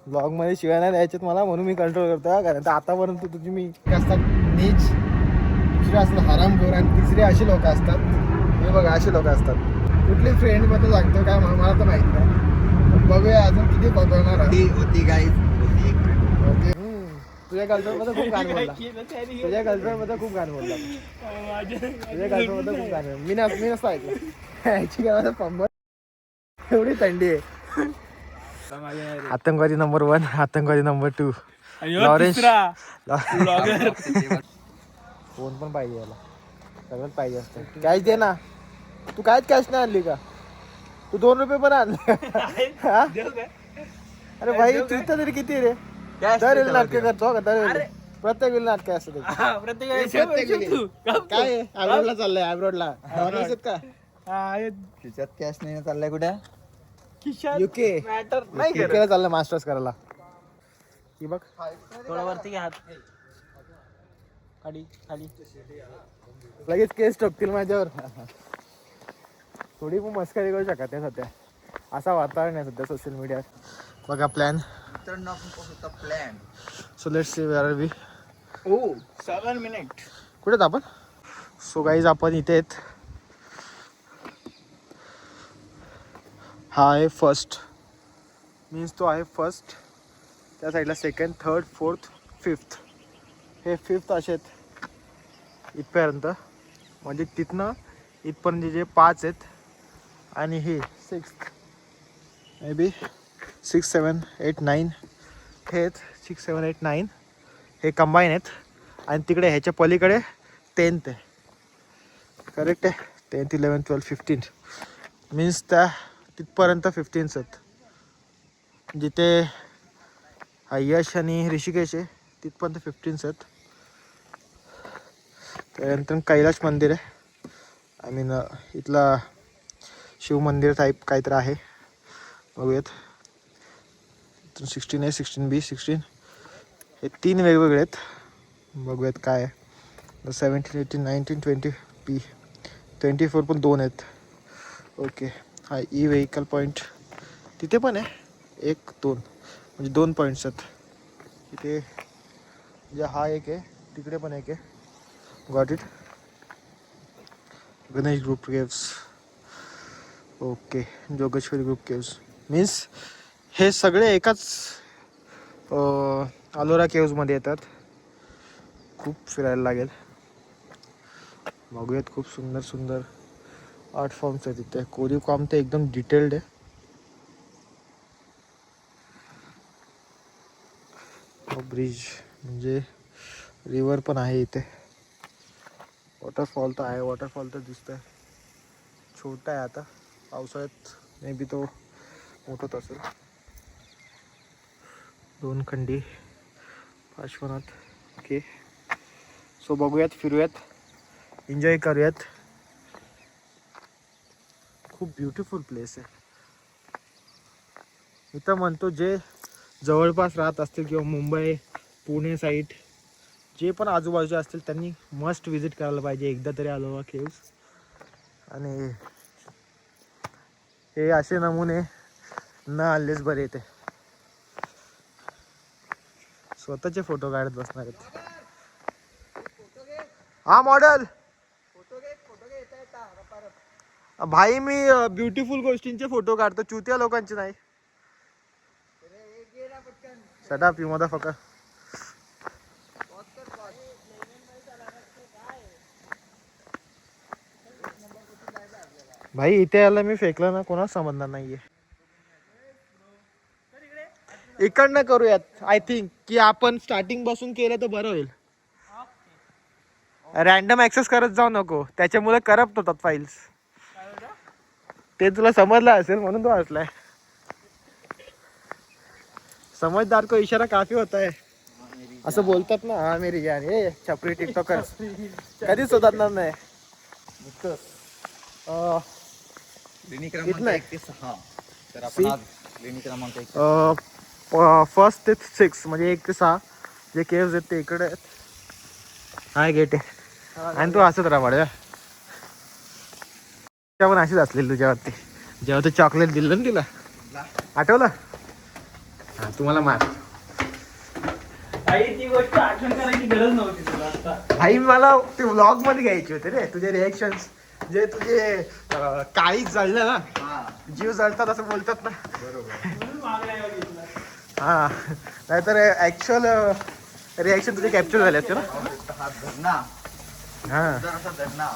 Blog मध्ये शिवाय नाही द्यायच्यात मला, म्हणून मी कंट्रोल करतो. कारण आतापर्यंत तुझी मी असतात नीच, दुसरे असतात हरामखोर आणि तिसरे असे लोक असतात. हे बघा असे लोक असतात. कुठली फ्रेंड बद्दल सांगतो काय मला तर माहित नाही. बघूया अजून किती बघणार होती गाईज होती एक मिनिट. ओके. तुझ्या गर्लफ्रेंड मध्ये खूप गाण बोलला. तुझ्या गर्लफ्रेंड मध्ये खूप गाण बोलला. तुझ्या गर्लफ्रेंड मध्ये खूप गाण. मी नसतो ऐकलं. ऍक्च्युली माझा पंबर एवढी थंडी आहे. आतंकवादी नंबर 1, आतंकवादी नंबर 2 लॉरेन्स. फोन पण पाहिजे याला, सगळंच पाहिजे असतं. कॅश दे ना. तू कायच कॅश नाही आणली का? तू 2 रुपये पण आणले. अरे भाई तिथं तरी किती रे? दर नाटक करतो का? दर प्रत्येक वेळी नाटक असतं. काय अब्रॉडला चाललंय? अब्रॉडला का खिशात कॅश नाही चाललाय कुठे? युके युकेला चाललंय मास्टर्स करायला. ही बघ थोडा वरती घ्या हात. खाली खाली. लगेच केस ठोकतील माझ्यावर. थोडी पण मस्करी करू शकत नाही सध्या. असा वातावरण आहे सध्या सोशल मीडियात. बघा plan. Plan. So let's see where are we. 7 minute. कुठे आपण? सो गाईज आपण इथे आहेत. हा आहे फर्स्ट, मीन्स तो आहे फर्स्ट. त्या साईडला सेकंड, थर्ड, फोर्थ, फिफ्थ. हे फिफ्थ असे आहेत इथपर्यंत. म्हणजे तिथनं इथपर्यंत जे 5 आहेत आणि हे 6 मे बी 6, 7, 8, 9 हे आहेत. 6, 7, 8, 9 हे कंबाईन आहेत. आणि तिकडे ह्याच्या पलीकडे 10th आहे. करेक्ट आहे. 10th, 11th, 12th, 15th means त्या तिथपर्यंत 15th आहेत. जिथे यश आणि ऋषिकेश आहे तिथपर्यंत 15th आहेत. त्यानंतर कैलाश मंदिर आहे. आय मीन इथला शिव मंदिर टाईप काहीतरी आहे. बघूयात. 16A, 16B, 16 हे 3 वेगवेगळे आहेत. बघूयात काय आहे. 17, 18, 19, 20B, 24 पण 2 आहेत. ओके. हा ई व्हेकल पॉईंट तिथे पण आहे. 1, 2 म्हणजे 2 पॉईंट्स आहेत तिथे. म्हणजे हा एक आहे, तिकडे पण एक आहे. Got it. Ganesh group caves. Okay. Jogeshwari group caves means हे सगळे एकाच अलोरा केव्समध्ये येतात. खूप फिरायला लागेल. बघूयात. खूप सुंदर सुंदर आर्ट फॉर्म्स आहेत तिथे. कोरीव काम ते एकदम डिटेल्ड आहे. ब्रिज म्हणजे रिव्हर पण आहे इथे. वॉटरफॉल तर आहे. वॉटरफॉल तर दिसतंय. छोटा आहे आता. पावसाळ्यात मे बी तो मोठत असेल. 2 खंडी पार्श्वनाथ. ओके. सो बघूयात, फिरूयात, एन्जॉय करूयात. खूप ब्युटिफुल प्लेस आहे. इथं म्हणतो जे जवळपास राहत असतील किंवा मुंबई पुणे साईड जे पण आजूबाजूचे असतील त्यांनी मस्ट विजिट करायला पाहिजे एकदा तरी अलोरा केव्स. आणि हे असे नमुने न आलेच बरे येते. स्वतःचे फोटो काढत बसणार आहेत. हा मॉडेल भाई मी ब्युटिफुल गोष्टींचे फोटो काढतो, चुत्या लोकांचे नाही. Shut you motherfucker. भाई इथे यायला मी फेकलं ना कोणाच समजणार नाहीये. इकडनं करूयात. आय थिंक की आपण स्टार्टिंग पासून केलं तर बरं होईल. रॅन्डम ऍक्सेस करत जाऊ नको, त्याच्यामुळे करप्ट होतात फाईल्स. ते तुला समजलं असेल म्हणून तो हसलाय. समझदार को इशारा काफी होता है असं बोलतात ना. हा मेरी जान. हे छपरी टिकटॉकर कधीच सुधारणार नाही. लेणी क्रमांक 1 ते 6. तर आपण आज लेणी क्रमांक 1 फर्स्ट ते 6 म्हणजे 1 ते 6 जे केव्स आहेत ते इकडे आहेत. हाय गेट आहे. आणि तू हसत राहा वाढव्या. पण अशीच असलेली तुझ्यावरती जेव्हा तू चॉकलेट दिलं ना तिला, आठवलं? हा, तुम्हाला मार. आई ती गोष्ट आठवण करायची गरज नव्हती तुला आता. भाई मला ते व्लॉग मध्ये घ्यायचे होते रे तुझे रिएक्शन, जे तुझे काळी जळलं ना, हा जीव जळतात असं बोलतात ना. बरोबर. म्हणून मागल्या वेळी घेतला. हा, नाहीतर ऍक्च्युअल रिॲक्शन तुझे कॅप्चर झाले असते ना. हा धरणा हा, असा धरणा.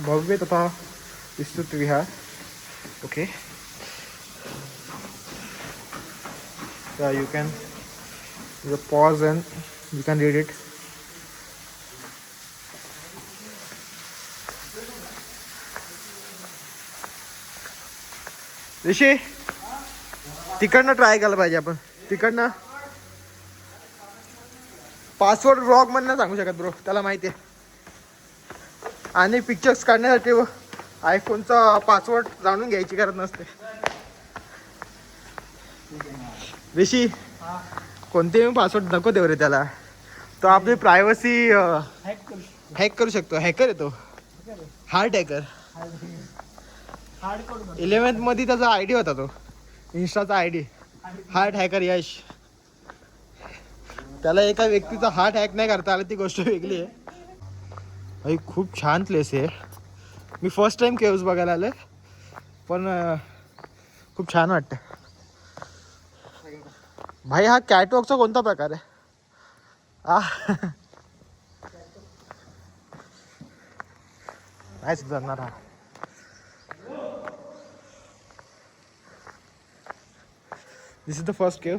भव्य तथा विस्तृत विहार. Okay, you can pause and you can read it. Rishi, तिकडनं ट्राय केलं पाहिजे आपण. तिकडनं पासवर्ड ब्लॉग मधनं सांगू शकत ब्रो, त्याला माहिती आहे. आणि पिक्चर्स काढण्यासाठी आयफोनचा पासवर्ड जाणून घ्यायची गरज नसते. ऋषी, कोणतेही पासवर्ड नको देऊ रे त्याला. तो आपली प्रायव्हसी हॅक करू शकतो. हॅक करू शकतो. हॅकर आहे तो, हार्ट हॅकर. हार्ड करू शकतो. 11th मध्ये त्याचा आयडी होता तो, इन्स्टाचा आयडी, हार्ट हॅकर यश. त्याला एका व्यक्तीचा हार्ट हॅक नाही करता आला, ती गोष्ट वेगळी आहे. भाई खूप छान प्लेस आहे. मी फर्स्ट टाइम केव्स बघायला आलोय, पण खूप छान वाटतं. भाई हा कॅटवॉकचा कोणता प्रकार आहे? नाही सुधारणार हा. दिस इज द फर्स्ट केव.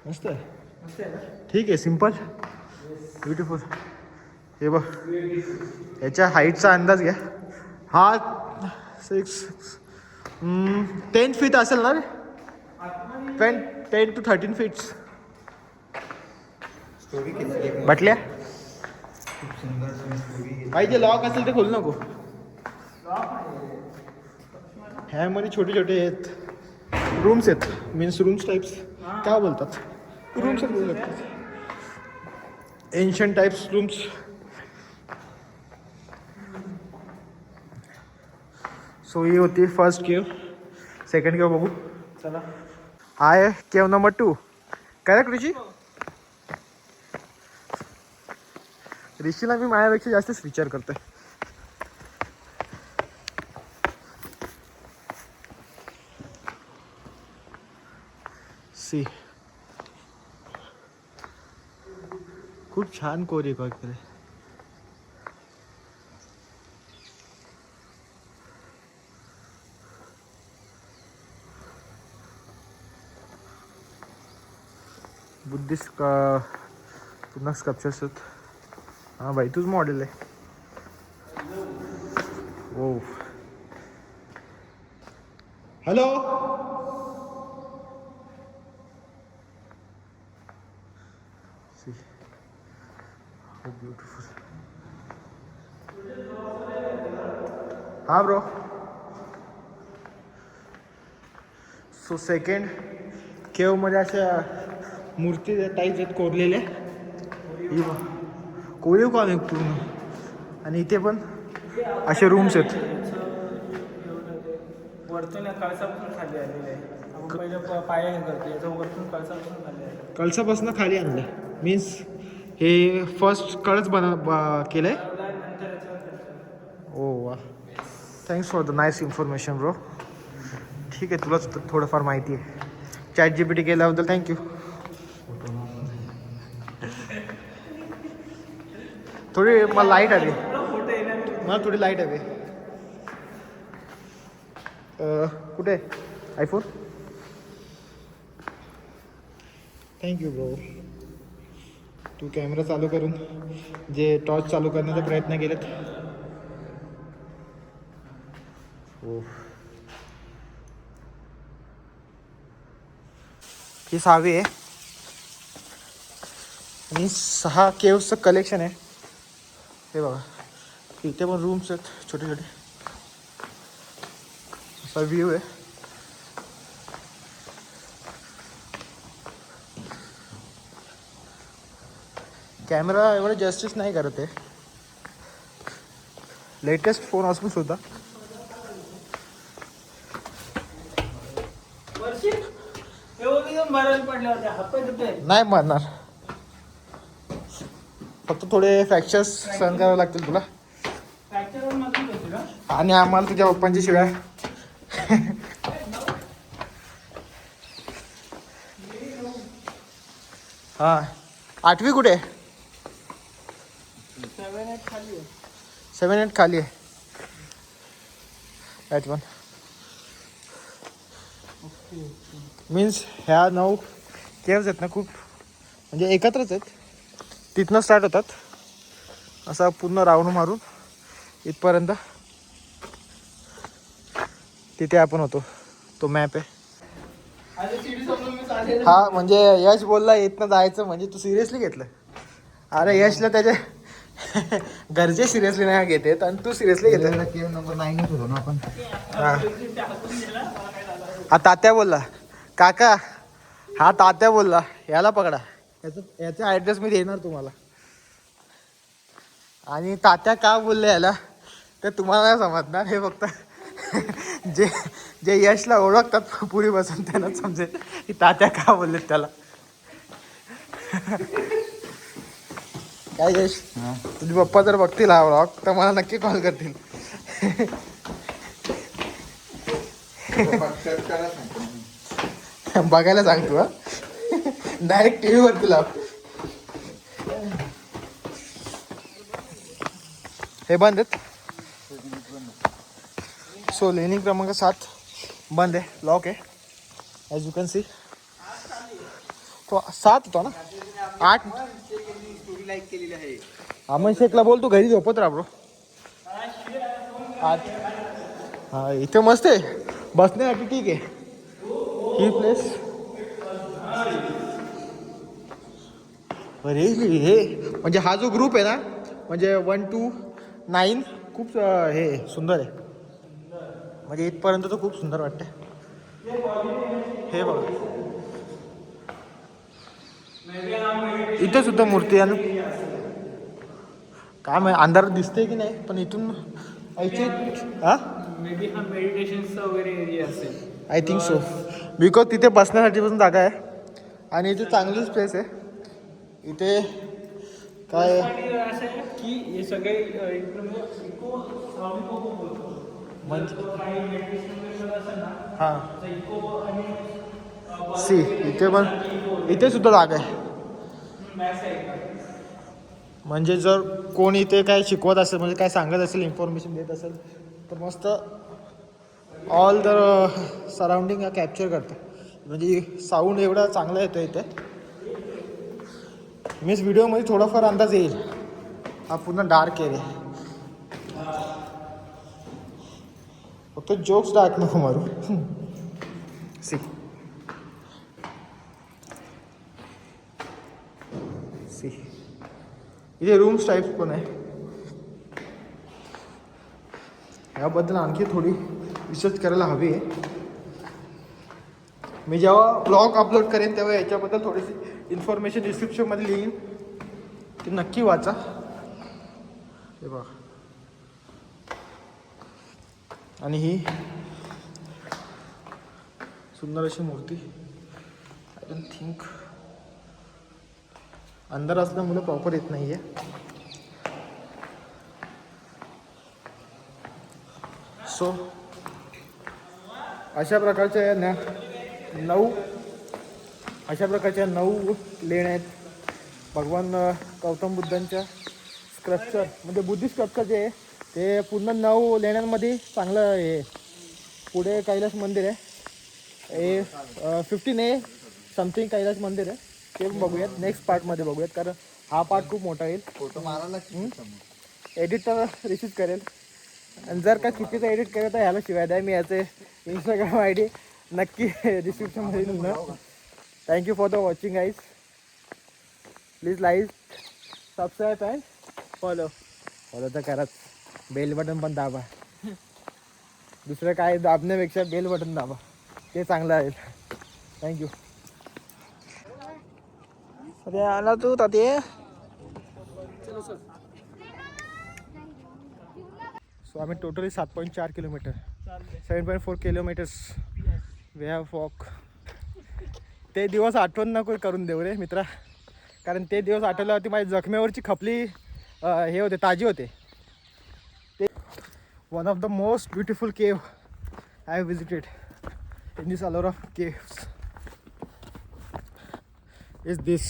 मस्त आहे. ठीक आहे, सिम्पल, ब्युटिफुल. हे बघ, याच्या हाईटचा अंदाज घ्या. हा 10 फीट असेल ना रे, 10 to 13 फीट्स. स्टोरी केली एक बटल्या खूप सुंदर स्टोरी. काही जे लॉक असेल ते खोलू नको. ह्यामध्ये छोटे छोटे आहेत, रूम्स आहेत. मीन्स रूम्स टाईप्स काय बोलतात, रूम्स बोलू शकतात. Ancient types rooms. सो ही होती फर्स्ट केव. सेकंड केव बघू. चला. आहे केव नंबर 2. करेक्ट ऋषी? ऋषीला मी माझ्यापेक्षा जास्तच विचार करतोय. सी, खूप छान कोरी केले. बुद्धिस्ट का पुन्हा स्कल्पचर्स आहेत. हां भाई, तूच मॉडेल आहे. ओ, हॅलो. हो ब्युटिफुल. हा ब्रो. सो सेकंड केवमध्ये अशा मूर्ती टाईप आहेत कोरलेल्या. कोरीव काम आहे पूर्ण. आणि इथे पण असे रूम्स आहेत. वरतून कळसापासून खाली आलेले आहे. आपण पहिलं पाया हे करतो, याचं वरतून कळसापासून खाली आहे. कळसापासून खाली आणलं, मीन्स हे फर्स्ट कळस केलंय. ओ वा, thanks for the nice information bro. ठीक आहे, तुलाच थोडंफार माहिती आहे. ChatGPT केल्याबद्दल थँक्यू. थोडी मला लाईट हवी, मला थोडी लाईट हवी. कुठे आयफोन? Thank you bro. तू कॅमेरा चालू करून जे टॉर्च चालू करण्याचा प्रयत्न केलेत. हो, ही 6वी आहे आणि 6 केव्सचं कलेक्शन आहे. हे बघा, इथे पण रूम्स आहेत छोटे छोटे. असा व्ह्यू आहे. कॅमेरा एवढं जस्टिस नाही करत आहे. लेटेस्ट फोन असून सुद्धा. नाही मरणार, फक्त थोडे फ्रॅक्चर्स सहन करावे लागतील तुला आणि आम्हाला तुझ्या पप्पांची शिवाय. हा 8वी कुठे? 7-8 खाली आहे. दॅट वन मीन्स ह्या 9 केव्ज आहेत ना, खूप म्हणजे एकत्रच आहेत. तिथनं स्टार्ट होतात असा पूर्ण राऊंड मारून इथपर्यंत. तिथे आपण होतो, तो मॅप आहे. हा म्हणजे यश बोलला इथनं जायचं, म्हणजे तू सिरियसली घेतलं. अरे यशला त्याचे घरचे सिरियसली नाही घेत आणि तू सिरियसली घेतलं. नंबर 9 होतो ना आपण. हा तात्या बोलला, काका हा तात्या बोलला याला पकडा, याचा ॲड्रेस मी देणार तुम्हाला. आणि तात्या का बोलले याला तर तुम्हाला नाही समजणार. हे फक्त जे जे यशला ओळखतात पुरी बसून त्यांनाच समजेल की तात्या का बोललेत त्याला. काय यश, तुझे पप्पा जर बघतील हा व्लॉग तर मला नक्की कॉल करतील. बघायला सांगतो. हा डायरेक्ट टी व्हीवर तुला. हे बंद आहेत. सो लेणी क्रमांक 7 बंद आहे, लॉक आहे. ॲज यू कॅन सी तो 7 होता ना, 8. अमन शेखला बोल तू घरी झोपत राहा ब्रो. 8. हा इथे मस्त आहे बसण्यासाठी, ठीक आहे ही प्लेस. अरे हे म्हणजे हा जो ग्रुप आहे ना, म्हणजे 1 to 9 खूप हे सुंदर आहे. म्हणजे इथपर्यंत तर खूप सुंदर वाटते. हे बघा इथे सुद्धा मूर्ती आहे ना. काय माहिती अंधारात दिसते की नाही, पण इथून हा मे बी हा मेडिटेशनचा वगैरे एरिया असेल. आय थिंक सो, बिकॉज तिथे बसण्यासाठी पण जागा आहे आणि इथे चांगलीच प्लेस आहे. इथे काय असं आहे की हे सगळे हां सी इथे पण इथे सुद्धा जागा आहे. म्हणजे जर कोण इथे काय शिकवत असेल, म्हणजे काय सांगत असेल, इन्फॉर्मेशन देत असेल तर मस्त ऑल द सराउंडिंग कॅप्चर करतं. म्हणजे साऊंड एवढा चांगला येतो इथे. मीन्स व्हिडिओमध्ये थोडाफार अंदाज येईल. हा पूर्ण डार्क एरिया. फक्त जोक्स डार्क नको मारू. सी सी इथे रूम्स टाईप्स पण आहे. याबद्दल आणखी थोडी रिसर्च करायला हवी आहे. मी जेव्हा ब्लॉग अपलोड करेन तेव्हा याच्याबद्दल थोडीशी इन्फॉर्मेशन डिस्क्रिप्शनमध्ये लिहीन, ते नक्की वाचा. हे बघा आणि ही सुंदर अशी मूर्ती. आय डोंट थिंक अंदर असल्यामुळे प्रॉपर येत नाही आहे. सो अशा प्रकारच्या 9 लेण्या आहेत. भगवान गौतम बुद्धांच्या स्क्रप्चर म्हणजे बुद्धिस्ट स्क्रप्चर जे आहे ते पूर्ण 9 लेण्यांमध्ये चांगलं हे. पुढे कैलास मंदिर आहे, 15A समथिंग कैलास मंदिर आहे. ते पण बघूयात नेक्स्ट पार्टमध्ये बघूयात, कारण हा पार्ट खूप मोठा येईल. फोटो मारायला एडिट तर रिसीव करेल, आणि जर का चुकीचं एडिट केलं तर ह्याला शिवाय द्या. मी याचे इंस्टाग्राम ID नक्की डिस्क्रिप्शनमध्ये देईन ना. Thank you for the watching guys. Please like, subscribe and follow तर कराच. बेल बटन पण दाबा. दुसरं काय दाबण्यापेक्षा बेल बटन दाबा, ते चांगलं आहे. थँक्यू. आला तू ताते. सो आम्ही टोटली 7.4 किलोमीटर चालते 7.4 किलोमीटर्स वी हॅव वॉक. ते दिवस आठवण नको करून देऊ रे मित्रा, कारण ते दिवस आठवल्यावरती माझ्या जखमेवरची खपली हे होते, ताजी होते. ते one of the most beautiful cave I have visited in this Ellora caves is this.